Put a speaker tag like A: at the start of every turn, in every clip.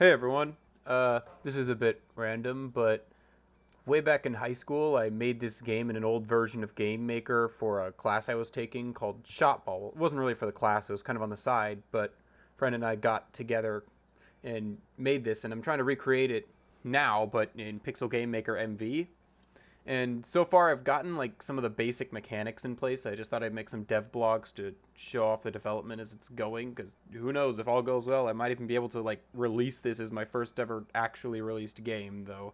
A: Hey everyone. This is a bit random, but way back in high school, I made this game in an old version of Game Maker for a class I was taking called Shotball. It wasn't really for the class, it was kind of on the side, but a friend and I got together and made this, and I'm trying to recreate it now, but in Pixel Game Maker MV. And so far, I've gotten like some of the basic mechanics in place. I just thought I'd make some dev blogs to show off the development as it's going. Because who knows, if all goes well, I might even be able to like release this as my first ever actually released game. Though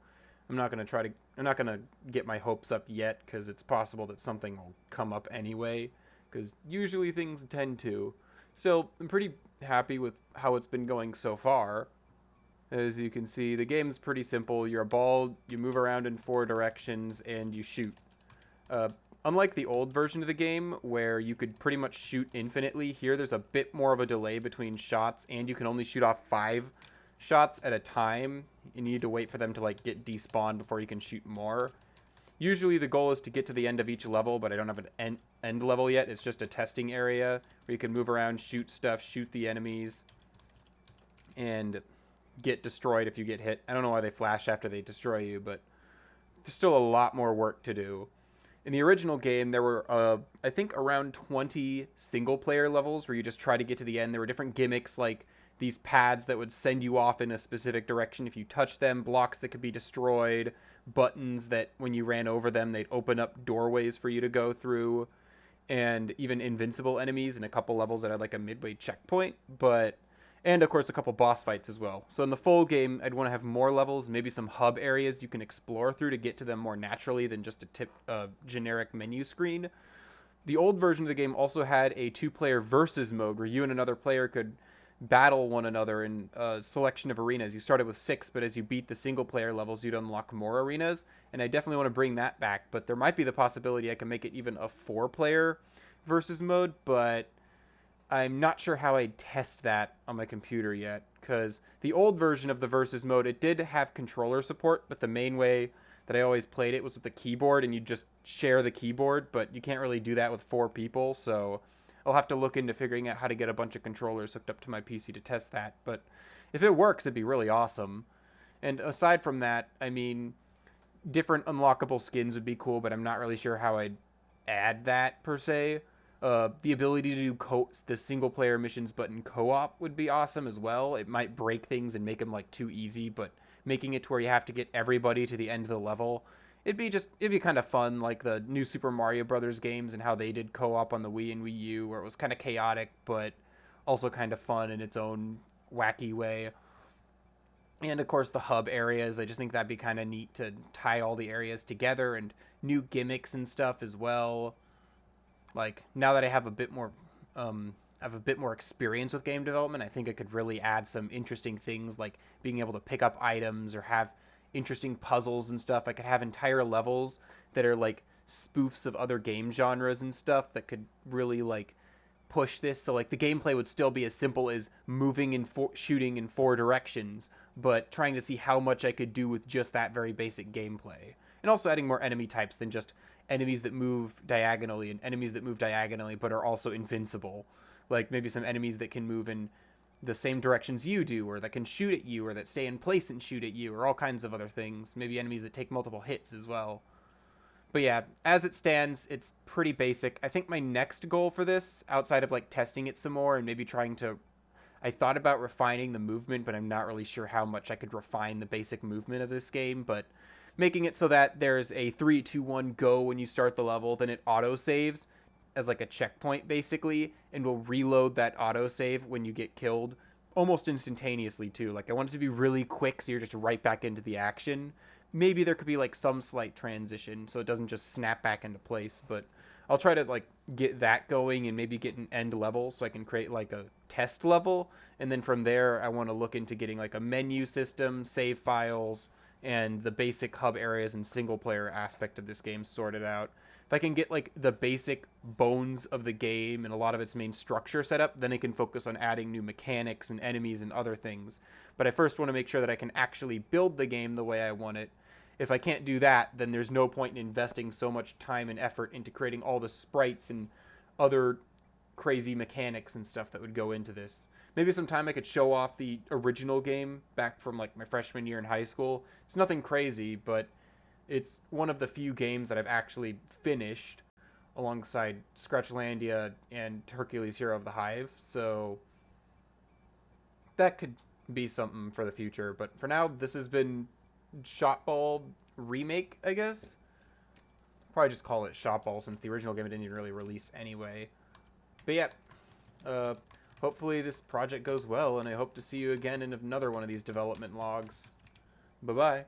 A: I'm not gonna get my hopes up yet because it's possible that something will come up anyway. Because usually things tend to. So I'm pretty happy with how it's been going so far. As you can see, the game's pretty simple. You're a ball, you move around in four directions, and you shoot. Uh, Unlike the old version of the game, where you could pretty much shoot infinitely, here there's a bit more of a delay between shots, and you can only shoot off 5 shots at a time. You need to wait for them to like get despawned before you can shoot more. Usually the goal is to get to the end of each level, but I don't have an end level yet. It's just a testing area where you can move around, shoot stuff, shoot the enemies, and get destroyed if you get hit. I don't know why they flash after they destroy you, but there's still a lot more work to do. In the original game, there were, I think, around 20 single-player levels where you just try to get to the end. There were different gimmicks like these pads that would send you off in a specific direction if you touch them, blocks that could be destroyed, buttons that when you ran over them, they'd open up doorways for you to go through, and even invincible enemies in a couple levels that had like a midway checkpoint. And of course a couple boss fights as well. So in the full game, I'd want to have more levels, maybe some hub areas you can explore through to get to them more naturally than just a generic menu screen. The old version of the game also had a 2-player versus mode where you and another player could battle one another in a selection of arenas. You started with 6, but as you beat the single player levels, you'd unlock more arenas, and I definitely want to bring that back, but there might be the possibility I can make it even a 4-player versus mode, but I'm not sure how I'd test that on my computer yet, because the old version of the versus mode, it did have controller support, but the main way that I always played it was with the keyboard, and you just share the keyboard, but you can't really do that with 4 people, so I'll have to look into figuring out how to get a bunch of controllers hooked up to my PC to test that, but if it works, it'd be really awesome. And aside from that, I mean, different unlockable skins would be cool, but I'm not really sure how I'd add that per se. The ability to do the single player missions but in co-op would be awesome as well. It might break things and make them like too easy, but making it to where you have to get everybody to the end of the level, it'd be kind of fun, like the new Super Mario Brothers games and how they did co-op on the Wii and Wii U, where it was kind of chaotic but also kind of fun in its own wacky way. And of course the hub areas, I just think that'd be kind of neat to tie all the areas together, and new gimmicks and stuff as well. Like now that I have a bit more experience with game development, I think I could really add some interesting things like being able to pick up items or have interesting puzzles and stuff. I could have entire levels that are like spoofs of other game genres and stuff that could really like push this. So like the gameplay would still be as simple as moving and shooting in 4 directions, but trying to see how much I could do with just that very basic gameplay. And also adding more enemy types than just enemies that move diagonally and enemies that move diagonally but are also invincible. Like maybe some enemies that can move in the same directions you do, or that can shoot at you, or that stay in place and shoot at you, or all kinds of other things. Maybe enemies that take multiple hits as well. But yeah, as it stands, it's pretty basic. I think my next goal for this, outside of like testing it some more and maybe trying to, I thought about refining the movement, but I'm not really sure how much I could refine the basic movement of this game, but making it so that there's a 3, 2, 1 go when you start the level, then it auto saves as like a checkpoint basically, and will reload that auto save when you get killed almost instantaneously too. Like I want it to be really quick so you're just right back into the action. Maybe there could be like some slight transition so it doesn't just snap back into place, but I'll try to like get that going and maybe get an end level so I can create like a test level, and then from there I want to look into getting like a menu system, save files, and the basic hub areas and single player aspect of this game sorted out. If I can get like the basic bones of the game and a lot of its main structure set up, then I can focus on adding new mechanics and enemies and other things. But I first want to make sure that I can actually build the game the way I want it. If I can't do that, then there's no point in investing so much time and effort into creating all the sprites and other crazy mechanics and stuff that would go into this. Maybe sometime I could show off the original game back from like my freshman year in high school. It's nothing crazy, but it's one of the few games that I've actually finished alongside Scratchlandia and Hercules Hero of the Hive. So that could be something for the future. But for now, this has been Shotball Remake, I guess. Probably just call it Shotball since the original game didn't even really release anyway. But yeah, uh, hopefully this project goes well, and I hope to see you again in another one of these development logs. Bye-bye.